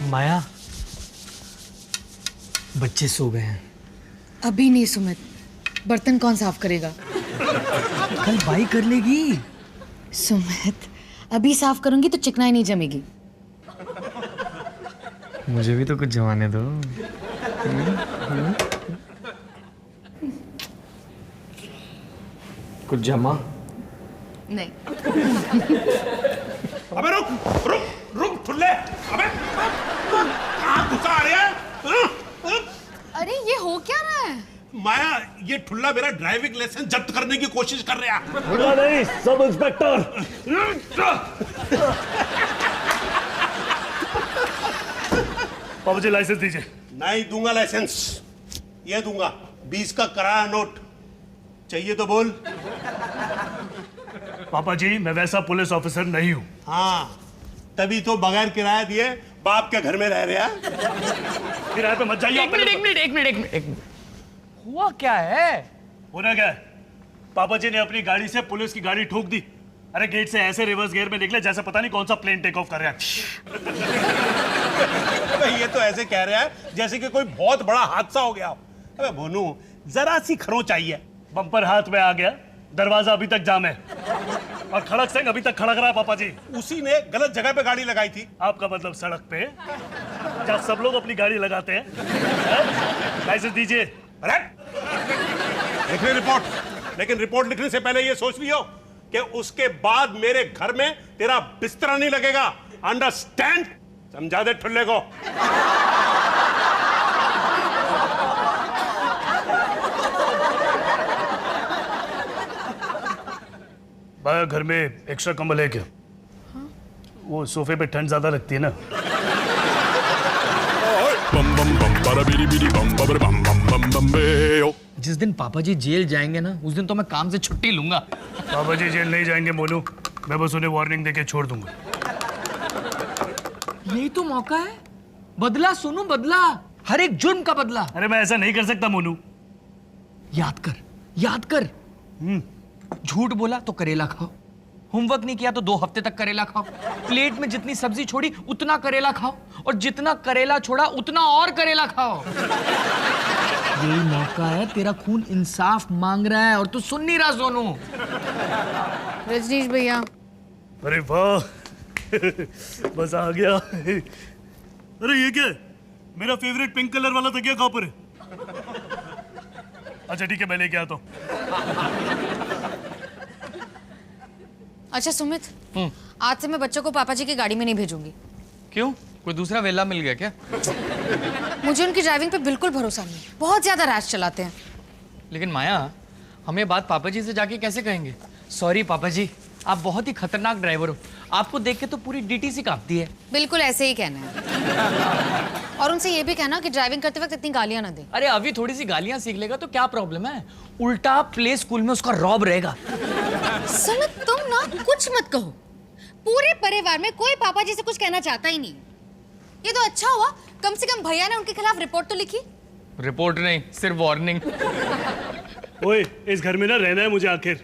माया, बच्चे सो गए हैं। अभी नहीं सुमित, बर्तन कौन साफ करेगा? कल बाई कर लेगी। सुमित, अभी साफ करूंगी तो चिकनाई नहीं जमेगी। मुझे भी तो कुछ जमाने दो। कुछ जमा नहीं। अबे रुक रुक रुक ठुल्ले, अबे कहाँ गुस्सा आ रहा है? अरे ये हो क्या रहा है? माया, ये ठुल्ला मेरा ड्राइविंग लाइसेंस जब्त करने की कोशिश कर रहा है। ठुल्ला नहीं, सब इंस्पेक्टर। बाबू जी लाइसेंस दीजिए। नहीं दूंगा लाइसेंस, ये दूंगा 20 का किराया नोट। चाहिए तो बोल। पापा जी मैं वैसा पुलिस ऑफिसर नहीं हूँ। हाँ, तभी तो बगैर किराया दिए बाप के घर में रह रहा। किराए पे मत जाइए। एक मिनट। हुआ क्या है? होना क्या है? पापा जी ने अपनी गाड़ी से पुलिस की गाड़ी ठोक दी। अरे गेट से ऐसे रिवर्स गियर में निकले जैसे पता नहीं कौन सा प्लेन टेक ऑफ कर रहा है। अबे ये तो ऐसे कह रहा है जैसे कि कोई बहुत बड़ा हादसा हो गया। अबे भोनू, जरा सी खरोंच चाहिए। बम्पर हाथ में आ गया, दरवाजा अभी तक जाम है और खड़क सिंह अभी तक खड़क रहा है। पापा जी उसी ने गलत जगह पे गाड़ी लगाई थी। आपका मतलब सड़क पे जहाँ सब लोग अपनी गाड़ी लगाते हैं। लाइसेंस दीजिए। अरे लिख ले रिपोर्ट, लेकिन रिपोर्ट लिखने से पहले ये सोच लियो कि उसके बाद मेरे घर में तेरा बिस्तरा नहीं लगेगा। अंडरस्टैंड? समझा दे ठुल्ले को। भाई घर में एक्स्ट्रा कंबल है क्या? हाँ? वो सोफे पे ठंड ज्यादा लगती है ना। जिस दिन पापा जी जेल जाएंगे ना, उस दिन तो मैं काम से छुट्टी लूंगा। पापा जी जेल नहीं जाएंगे मोनू, मैं बस उन्हें वार्निंग देके छोड़ दूंगा। यही तो मौका है, बदला सुनो, बदला, हर एक जुर्म का बदला। अरे मैं ऐसा नहीं कर सकता मोनू। याद कर। झूठ बोला तो करेला खाओ, होमवर्क नहीं किया तो 2 हफ्ते तक करेला खाओ, प्लेट में जितनी सब्जी छोड़ी उतना करेला खाओ, और जितना करेला छोड़ा उतना और करेला खाओ। यही मौका है, तेरा खून इंसाफ मांग रहा है और तू सुन नहीं रहा सोनू। रजनीश भैया। अरे वाह बस आ गया। अरे ये क्या है? मेरा फेवरेट पिंक कलर वाला तकिया कहाँ पर है? अच्छा ठीक है, मैं लेके आता हूँ। अच्छा सुमित, आज से मैं बच्चों को पापा जी की गाड़ी में नहीं भेजूंगी। क्यों? कोई दूसरा वेला मिल गया क्या? मुझे उनकी ड्राइविंग पे बिल्कुल भरोसा नहीं, बहुत ज्यादा रैश चलाते हैं। लेकिन माया, हम ये बात पापा जी से जाके कैसे कहेंगे? सॉरी पापा जी, आप बहुत ही खतरनाक ड्राइवर हो, आपको देख के तो पूरी डीटीसी कांपती है। बिल्कुल ऐसे ही कहना है। और उनसे ये भी कहना कि ड्राइविंग करते वक्त इतनी गालियां ना दे। अरे अभी थोड़ी सी गालियां सीख लेगा तो क्या प्रॉब्लम है? उल्टा प्ले स्कूल में उसका रौब रहेगा। सुमित तुम ना कुछ मत कहो, पूरे परिवार में कोई पापा जी से कुछ कहना चाहता ही नहीं। ये तो अच्छा हुआ, कम से कम भैया ने उनके खिलाफ रिपोर्ट तो लिखी। रिपोर्ट नहीं, सिर्फ वार्निंग। ओए इस घर में ना रहना है मुझे आखिर।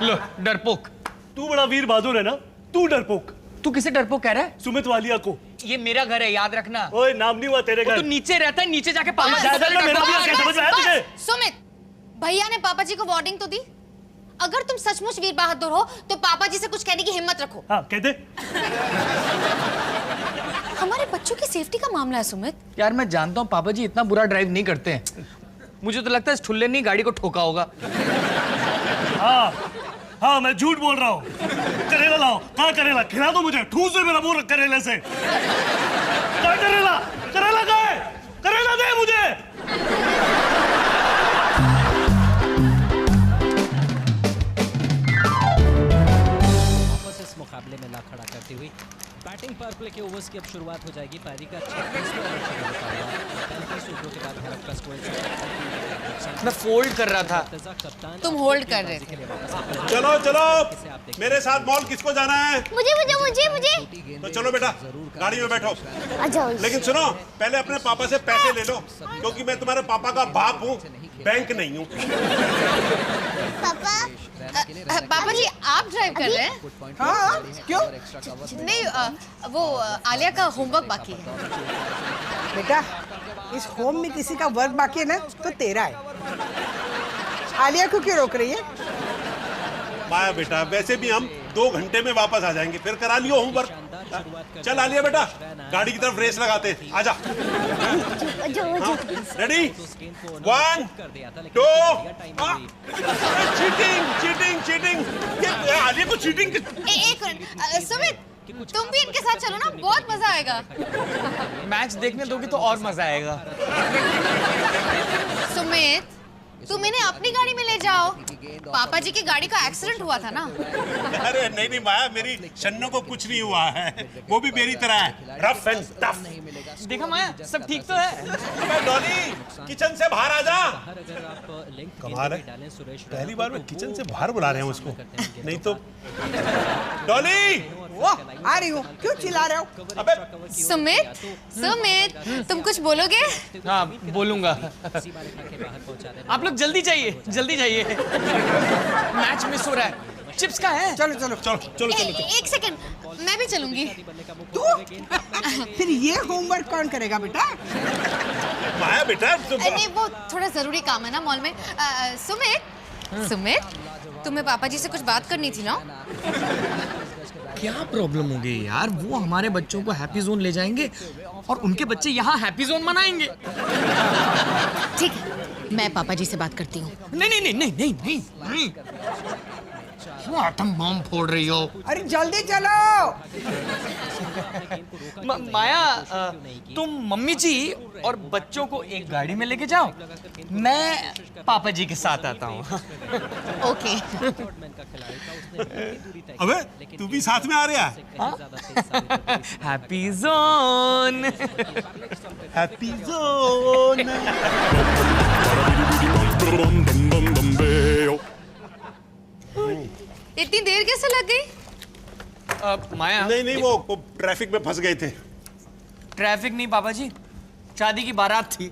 लो डरपोक। तू बड़ा वीर बहादुर है ना, तू डरपोक। तू किसे डरपोक कह रहा है? सुमित वालिया को। ये मेरा घर है, याद रखना। ओए नाम नहीं हुआ तेरे घर। तू नीचे रहता है, नीचे जाके पापा समझ आया तुझे? सुमित, भैया ने पापा जी को वार्निंग तो दी। अगर तुम सचमुच वीर बहादुर हो तो पापा जी से कुछ कहने की हिम्मत रखो। हाँ कहते। हमारे बच्चों की सेफ्टी का मामला है सुमित। यार मैं जानता हूँ पापा जी इतना बुरा ड्राइव नहीं करते हैं, मुझे तो लगता है इस ठुल्ले ने गाड़ी को ठोका होगा। हाँ मैं झूठ बोल रहा हूँ। करेला लाओ। कहाँ करेला? खिला दो मुझे, ठूस दे मेरा मुंह करेले से। कहाँ करेला? करेला कहाँ है? करेला दे मुझे। इस मुकाबले में ला खड़ा करती हुई बैटिंग पावर प्ले के ओवर्स की अब शुरुआत हो जाएगी। पारी का 36वां ओवर शुरू होता है। 35 ओवरों के बाद भारत का स्कोर। मैं फोल्ड कर रहा था, तुम होल्ड कर रहे थे। चलो चलो, मेरे साथ मॉल किसको जाना है? मुझे मुझे मुझे मुझे तो चलो बेटा, गाड़ी में बैठो। लेकिन सुनो, पहले अपने पापा से पैसे ले लो, क्योंकि मैं तुम्हारे पापा का बाप हूँ, बैंक नहीं हूँ। पापा पापा जी आप ड्राइव कर रहे हैं? हाँ क्यों नहीं वो आलिया का होमवर्क बाकी है। बेटा इस होम में किसी का वर्क बाकी है ना तो तेरा है। आलिया को क्यों रोक रही है? माया बेटा वैसे भी हम 2 घंटे में वापस आ जाएंगे, फिर करा लियो होमवर्क। चल आलिया बेटा गाड़ी की तरफ रेस लगाते हैं, आजा। Ready 1 2 cheating cheating cheating, Alia को चीटिंग। एक मिनट सुमित तुम भी इनके साथ चलो ना, बहुत मजा आएगा। मैच देखने दोगे तो और मजा आएगा। सुमित तुम इन्हें अपनी गाड़ी में ले जाओ, पापा जी की गाड़ी का एक्सीडेंट हुआ था ना। अरे नहीं नहीं माया, मेरी शन्नो को कुछ नहीं हुआ है, वो भी मेरी तरह है, रफ एंड टफ। देखा माया सब ठीक तो है। अबे डॉली किचन से बाहर आ जा। कमाल है, पहली बार में किचन से बाहर बुला रहे हैं उसको, नहीं तो। डॉली वो आ रही हूँ, क्यों चिल्ला रहे हो? अबे सुमित सुमित तुम कुछ बोलोगे? हाँ बोलूंगा। आप लोग जल्दी जाइए जल्दी जाइए, मैच मिस हो रहा है। चिप्स का है? चलो चलो चलो चलो चलो एक सेकंड मैं भी चलूंगी। तू फिर ये होमवर्क कौन करेगा बेटा? माया बेटा नहीं वो थोड़ा जरूरी काम है ना मॉल में। सुमित सुमित तुम्हें पापा जी से कुछ बात करनी थी ना? क्या प्रॉब्लम हो गई यार, वो हमारे बच्चों को हैप्पी जोन ले जाएंगे और उनके बच्चे यहाँ हैप्पी जोन मनाएंगे। ठीक है मैं पापा जी से बात करती हूँ। नहीं नहीं नहीं नहीं नहीं नहीं नहीं, क्यों आटम बम फोड़ रही हो? अरे जल्दी चलो। माया तुम मम्मी जी और बच्चों को एक गाड़ी में लेके जाओ, मैं पापा जी के साथ आता हूँ। ओके अबे तू भी साथ में आ रहा है? Happy zone happy zone. इतनी देर कैसे लग गई? माया नहीं नहीं वो ट्रैफिक में फंस गए थे। ट्रैफिक नहीं पापा जी, शादी की बारात थी।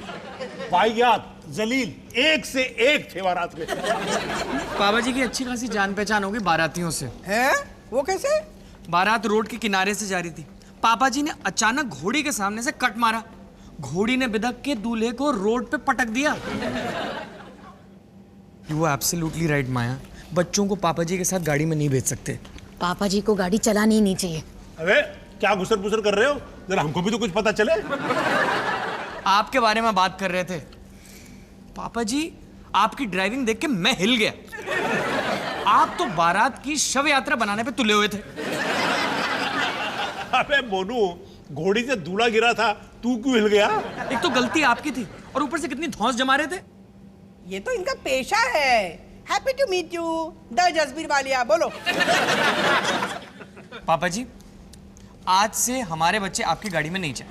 वाहियात जलील एक से एक थे बारात में। पापा जी की अच्छी खासी जान पहचान होगी बारातियों से। हैं? वो कैसे? बारात रोड के किनारे से जा रही थी, पापा जी ने अचानक घोड़ी के सामने से कट मारा, घोड़ी ने बिदक के दूल्हे को रोड पे पटक दिया। यू आर एब्सोल्युटली राइट माया, बच्चों को पापा जी के साथ गाड़ी में नहीं भेज सकते। पापा जी को गाड़ी चलानी ही नहीं चाहिए। अबे क्या घुसर पुसर कर रहे हो, जरा हमको भी तो कुछ पता चले। आपके बारे में बात कर रहे थे पापा जी, आपकी ड्राइविंग देख के मैं हिल गया। आप तो बारात की शव यात्रा बनाने पे तुले हुए थे। अबे मोनू घोड़ी से दूल्हा गिरा था, तू क्यों हिल गया? एक तो गलती आपकी थी और ऊपर से कितनी धौंस जमा रहे थे। ये तो इनका पेशा है। Happy to meet you the Jasbir Walia. बोलो। पापा जी आज से हमारे बच्चे आपकी गाड़ी में नहीं जाए।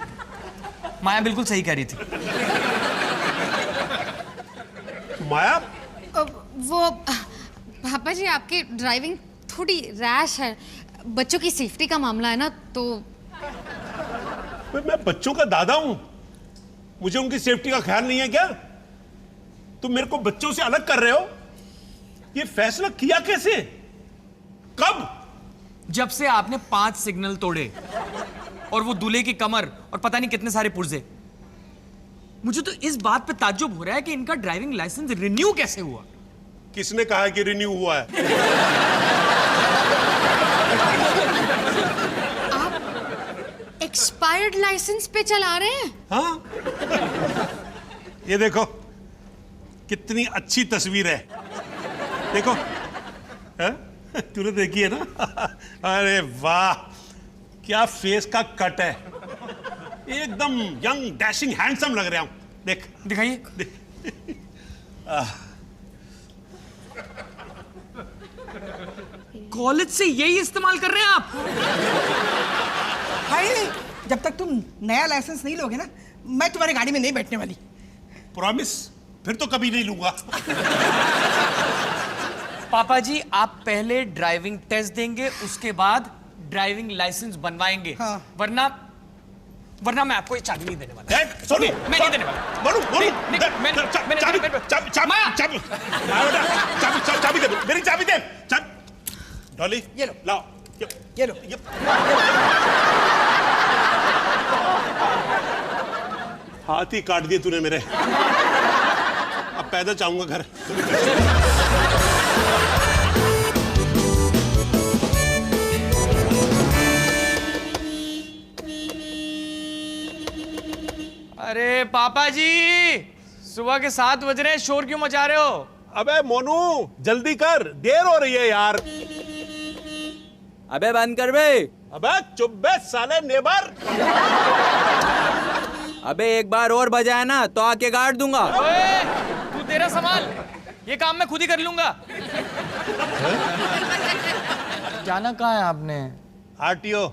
माया बिल्कुल सही कह रही थी। माया वो पापा जी आपकी ड्राइविंग थोड़ी रैश है, बच्चों की सेफ्टी का मामला है ना तो। मैं बच्चों का दादा हूं, मुझे उनकी सेफ्टी का ख्याल नहीं है क्या? तुम मेरे को बच्चों से अलग कर रहे हो, ये फैसला किया कैसे, कब? जब से आपने 5 सिग्नल तोड़े और वो दूल्हे की कमर और पता नहीं कितने सारे पुर्जे। मुझे तो इस बात पे ताज्जुब हो रहा है कि इनका ड्राइविंग लाइसेंस रिन्यू कैसे हुआ। किसने कहा कि रिन्यू हुआ है? आप एक्सपायर्ड लाइसेंस पे चला रहे हैं? हाँ ये देखो कितनी अच्छी तस्वीर है, देखो। है? तूने देखी है ना? अरे वाह क्या फेस का कट है, एकदम यंग डैशिंग हैंडसम लग रहा हूं, देख। दिखाइए। कॉलेज से यही इस्तेमाल कर रहे हैं आप? भाई जब तक तुम नया लाइसेंस नहीं लोगे ना, मैं तुम्हारी गाड़ी में नहीं बैठने वाली। प्रॉमिस? फिर तो कभी नहीं लूंगा। पापा जी आप पहले ड्राइविंग टेस्ट देंगे, उसके बाद ड्राइविंग लाइसेंस बनवाएंगे। हाँ। वरना वरना मैं आपको ये चाबी नहीं देने वाला। सोनू, मैं नहीं देने वाला। मोनू, मोनू, चाबी दे, मेरी चाबी दे। डॉली, ये लो। लाओ। ये लो। हाथ ही काट दिए तूने मेरे। अब पैदल जाऊंगा घर। अरे पापा जी, सुबह के 7 बज रहे हैं, शोर क्यों मचा रहे हो? अबे मोनू, जल्दी कर, देर हो रही है यार। अबे बंद कर बे। अबे चुप बे साले नेबर। अबे एक बार और बजाया ना तो आके काट दूंगा। ओए, तू तेरा संभाल, ये काम मैं खुद ही कर लूंगा। जाना कहाँ है आपने? आरटीओ,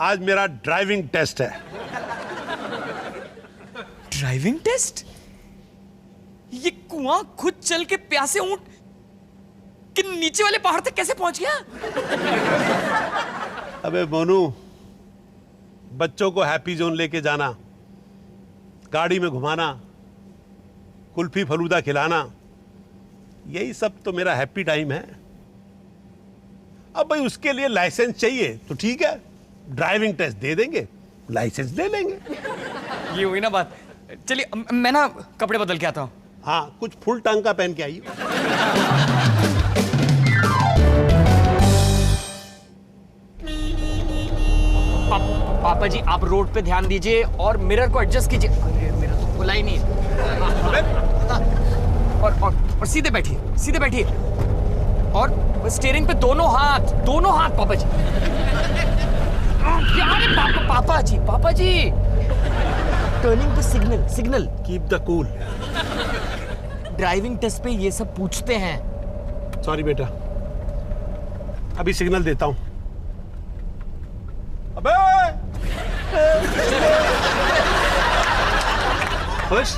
आज मेरा ड्राइविंग टेस्ट है। Driving test? ये कुआं खुद चल के प्यासे ऊंट कि नीचे वाले पहाड़ तक कैसे पहुंच गया? अबे मोनू, बच्चों को हैप्पी जोन लेके जाना, गाड़ी में घुमाना, कुल्फी फलूदा खिलाना, यही सब तो मेरा हैप्पी टाइम है। अब भाई उसके लिए लाइसेंस चाहिए तो ठीक है, ड्राइविंग टेस्ट दे देंगे, लाइसेंस ले लेंगे। ये हुई ना बात। चलिए मैं ना कपड़े बदल के आता हूँ। हाँ, कुछ फुल टांग का पहन के आई। पापा जी, आप रोड पे ध्यान दीजिए और मिरर को एडजस्ट कीजिए। अरे मेरा तो खुला ही नहीं है। और सीधे बैठिए, सीधे बैठिए। और स्टीयरिंग पे दोनों हाथ पापा जी। अरे पापा जी टर्निंग पे signal. Keep the cool. Driving test पे ये सब पूछते हैं। सॉरी बेटा, अभी सिग्नल देता हूं। अबे खुश?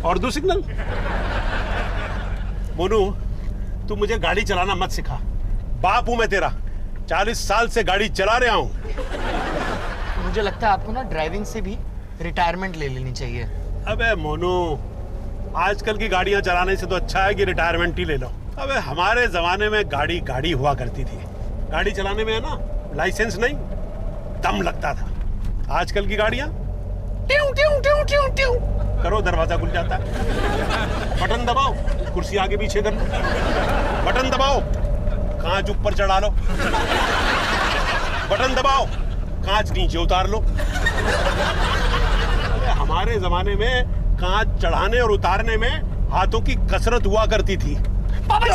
और दो सिग्नल। मोनू, तू मुझे गाड़ी चलाना मत सिखा। बाप हूं मैं तेरा, 40 साल से गाड़ी चला रहा हूं। मुझे लगता है आपको ना ड्राइविंग से भी रिटायरमेंट ले लेनी चाहिए। अबे मोनू, आजकल की गाड़ियां चलाने से तो अच्छा है कि रिटायरमेंट ही ले लो। अबे हमारे जमाने में गाड़ी हुआ करती थी। गाड़ी चलाने में है ना, लाइसेंस नहीं, दम लगता था। आजकल की गाड़ियां ट्यू ट्यू ट्यू ट्यू ट्यू करो, दरवाजा खुल जाता है। बटन दबाओ, कुर्सी आगे पीछे कर लो। बटन दबाओ, कांच ऊपर चढ़ा लो। बटन दबाओ, कांच नीचे उतार लो। हमारे जमाने में कांच चढ़ाने और उतारने में हाथों की कसरत हुआ करती थी। पापा जी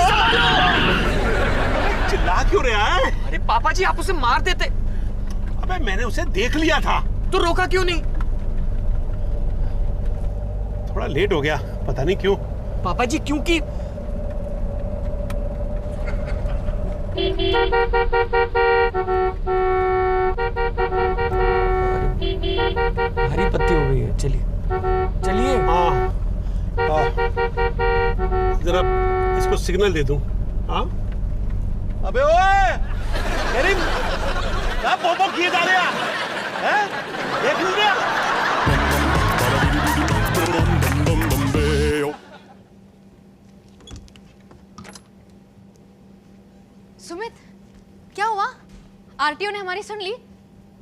चिल्ला क्यों रहा है? अरे पापा जी, आप उसे मार देते। अबे मैंने उसे देख लिया था। तो रोका क्यों नहीं? थोड़ा लेट हो गया, पता नहीं क्यों। पापा जी, क्योंकि हरी पत्ती हो गई है। चलिए। हाँ, जरा इसको सिग्नल दे दूं। हाँ, अबे ओए, मेरी क्या पोपो किए जा रहे हैं? देख लीजिए। सुमित, क्या हुआ? आरटीओ ने हमारी सुन ली।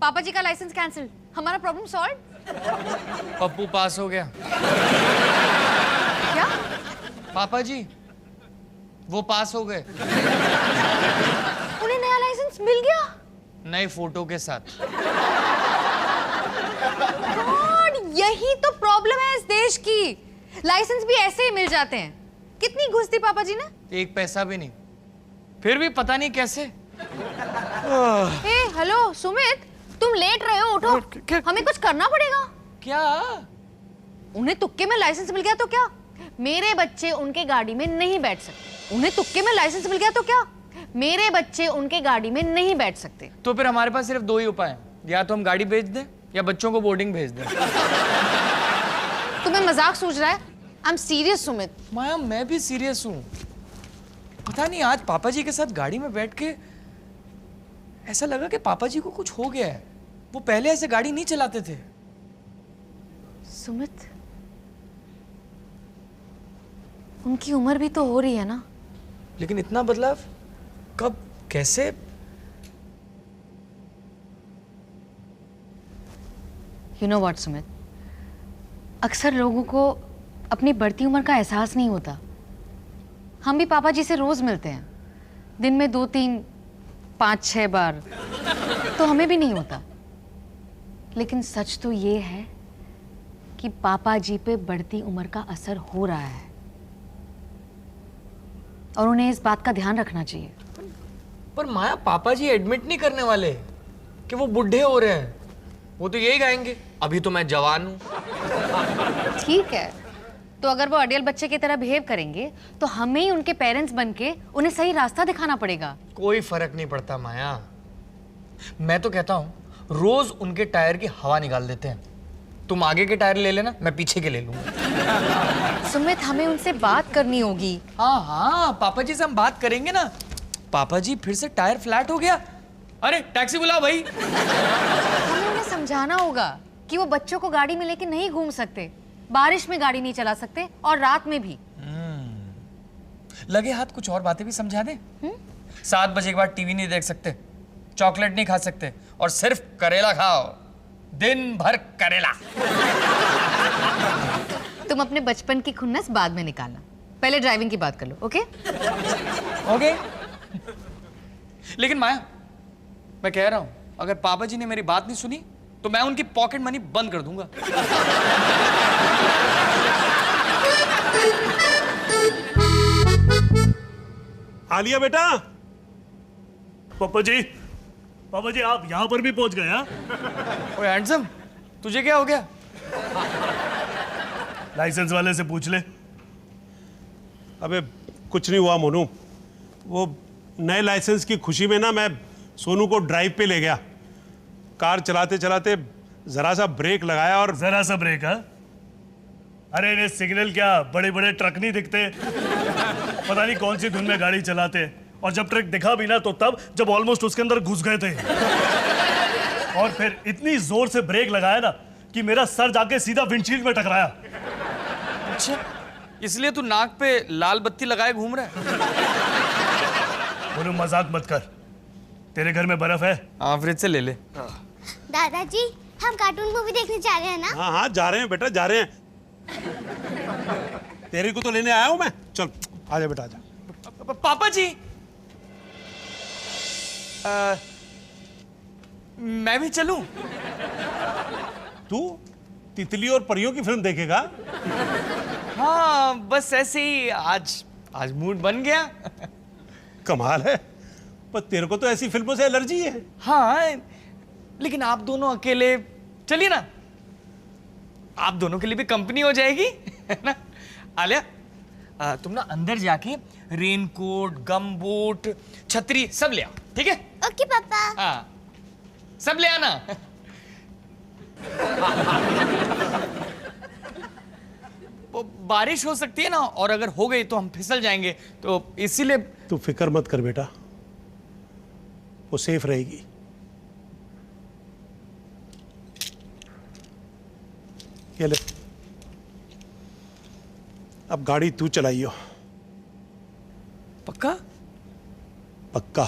पापा जी का लाइसेंस कैंसिल, हमारा प्रॉब्लम सॉल्व। पप्पू पास हो गया। क्या? पापा जी वो पास हो गए, उन्हें नया लाइसेंस मिल गया? नए फोटो के साथ। गॉड, यही तो प्रॉब्लम है इस देश की। लाइसेंस भी ऐसे ही मिल जाते हैं। कितनी घूस दी पापा जी ने? 1 पैसा भी नहीं, फिर भी पता नहीं कैसे। हे हेलो सुमित, तुम लेट रहे हो, उठो। हमें कुछ करना पड़ेगा। क्या? उन्हें तुक्के में लाइसेंस मिल गया तो क्या? मेरे बच्चे उनके गाड़ी में नहीं बैठ सकते। उन्हें तुक्के में लाइसेंस मिल गया तो क्या? मेरे बच्चे उनके गाड़ी में नहीं बैठ सकते। तो फिर हमारे पास सिर्फ 2 ही उपाय हैं, या तो हम गाड़ी बेच दें या बच्चों को बोर्डिंग भेज दें। तुम्हें मजाक सूझ रहा है? I am serious Sumit. Maya, मैं भी सीरियस हूँ। पता नहीं आज पापा जी के साथ गाड़ी में बैठ के ऐसा लगा कि पापा जी को कुछ हो गया है। वो पहले ऐसे गाड़ी नहीं चलाते थे। सुमित, उनकी उम्र भी तो हो रही है ना। लेकिन इतना बदलाव कब, कैसे? यू नो व्हाट सुमित, अक्सर लोगों को अपनी बढ़ती उम्र का एहसास नहीं होता। हम भी पापा जी से रोज मिलते हैं, दिन में 2, 3, 5, 6 बार, तो हमें भी नहीं होता। लेकिन सच तो ये है कि पापा जी पे बढ़ती उम्र का असर हो रहा है और उन्हें इस बात का ध्यान रखना चाहिए। पर माया, पापा जी एडमिट नहीं करने वाले कि वो बुढ़े हो रहे हैं। वो तो यही गाएंगे, अभी तो मैं जवान हूं। ठीक है, तो अगर वो अडियल बच्चे की तरह बिहेव करेंगे तो हमें ही उनके पेरेंट्स बनके उन्हें सही रास्ता दिखाना पड़ेगा। कोई फर्क नहीं पड़ता माया। मैं तो कहता हूं रोज उनके टायर की हवा निकाल देते हैं। तुम आगे के टायर ले लेना, मैं पीछे के ले लूंगा। सुमित, हमें उनसे बात करनी होगी। हाँ, पापा जी से हम बात करेंगे ना। पापा जी फिर से टायर फ्लैट हो गया, अरे टैक्सी बुलाओ भाई। हमें उन्हें समझाना होगा कि वो बच्चों को गाड़ी में लेके नहीं घूम सकते, बारिश में गाड़ी नहीं चला सकते और रात में भी। लगे हाथ कुछ और बातें भी समझा दे। 7 बजे के बाद टीवी नहीं देख सकते, चॉकलेट नहीं खा सकते और सिर्फ करेला खाओ, दिन भर करेला। तुम अपने बचपन की खुन्नस बाद में निकालना, पहले ड्राइविंग की बात कर लो। Okay okay. लेकिन माया, मैं कह रहा हूं अगर पापा जी ने मेरी बात नहीं सुनी तो मैं उनकी पॉकेट मनी बंद कर दूंगा। आलिया बेटा, पापा जी आप यहां पर भी पहुंच गए? हाँ, ओए हैंडसम, तुझे क्या हो गया? लाइसेंस वाले से पूछ ले। अबे कुछ नहीं हुआ मोनू। वो नए लाइसेंस की खुशी में ना मैं सोनू को ड्राइव पे ले गया। कार चलाते चलाते जरा सा ब्रेक लगाया और जरा सा ब्रेक? है अरे इन्हें सिग्नल क्या बड़े बड़े ट्रक नहीं दिखते? पता नहीं कौन सी धुन में गाड़ी चलाते, और जब ट्रक दिखा भी ना तो तब जब ऑलमोस्ट उसके अंदर घुस गए थे। और फिर इतनी जोर से ब्रेक लगाया ना कि मेरा सर जाके सीधा विंडशील्ड में टकराया। अच्छा, इसलिए तू नाक पे लाल बत्ती लगाए घूम रहा है? बोलो मजाक मत कर, तेरे घर में बर्फ है? हाँ, फ्रिज से ले ले। दादाजी, हम कार्टून मूवी देखने जा रहे हैं ना? हाँ हाँ जा रहे हैं बेटा, जा रहे हैं। तेरे को तो लेने आया हूं मैं। चल आजा बेटा, आजा। पापा जी, मैं भी चलूं? तू तितली और परियों की फिल्म देखेगा? हाँ, बस ऐसे ही आज मूड बन गया। कमाल है, पर तेरे को तो ऐसी फिल्मों से एलर्जी है। हाँ, लेकिन आप दोनों अकेले चलिए ना, आप दोनों के लिए भी कंपनी हो जाएगी, है ना? आलिया, तुम ना अंदर जाके रेनकोट, गम बूट, छतरी सब ले आओ, ठीक है? ओके पापा। हाँ, सब ले आना। वो बारिश हो सकती है ना, और अगर हो गई तो हम फिसल जाएंगे, तो इसीलिए। तू फिक्र मत कर बेटा, वो सेफ रहेगी। ये ले, अब गाड़ी तू चलाइयो। पक्का? पक्का,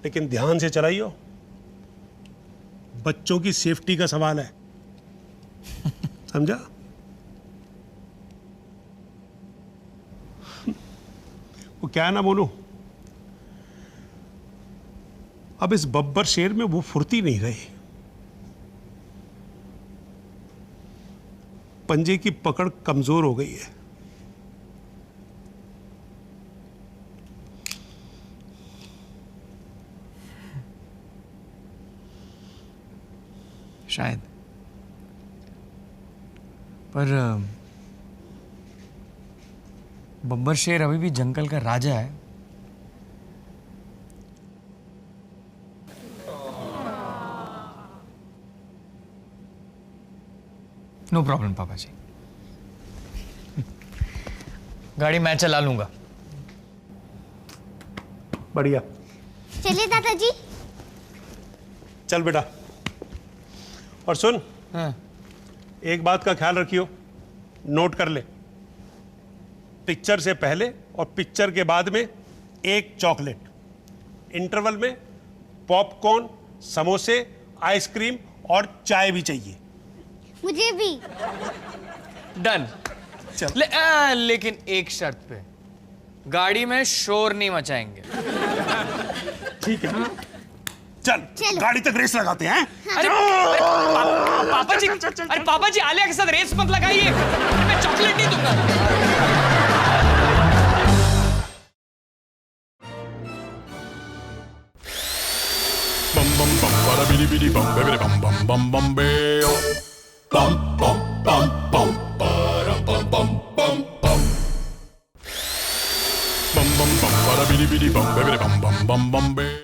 लेकिन ध्यान से चलाइयो, बच्चों की सेफ्टी का सवाल है, समझा? वो क्या है ना मोनू, अब इस बब्बर शेर में वो फुर्ती नहीं रही। पंजे की पकड़ कमजोर हो गई है। शायद, पर बब्बर शेर अभी भी जंगल का राजा है। नो प्रॉब्लम पापा जी, गाड़ी मैं चला लूंगा। बढ़िया। चलिए दादाजी। चल बेटा। और सुन, हाँ। एक बात का ख्याल रखियो, नोट कर ले, पिक्चर से पहले और पिक्चर के बाद में एक चॉकलेट, इंटरवल में पॉपकॉर्न, समोसे, आइसक्रीम और चाय भी चाहिए। मुझे भी। डन। चल। लेकिन एक शर्त पे, गाड़ी में शोर नहीं मचाएंगे। ठीक है, चल चलो। गाड़ी तक रेस लगाते हैं। अरे पापा जी, अरे पापा जी, आलिया के साथ रेस मत लगाइए, मैं चॉकलेट नहीं दूंगा। bum bum bum bada bidi bidi bum baby bum bum bum bum beo bum bum bum bum bada bum bum bum bum bum bum bum bada bidi bidi bum baby bum bum bum bum beo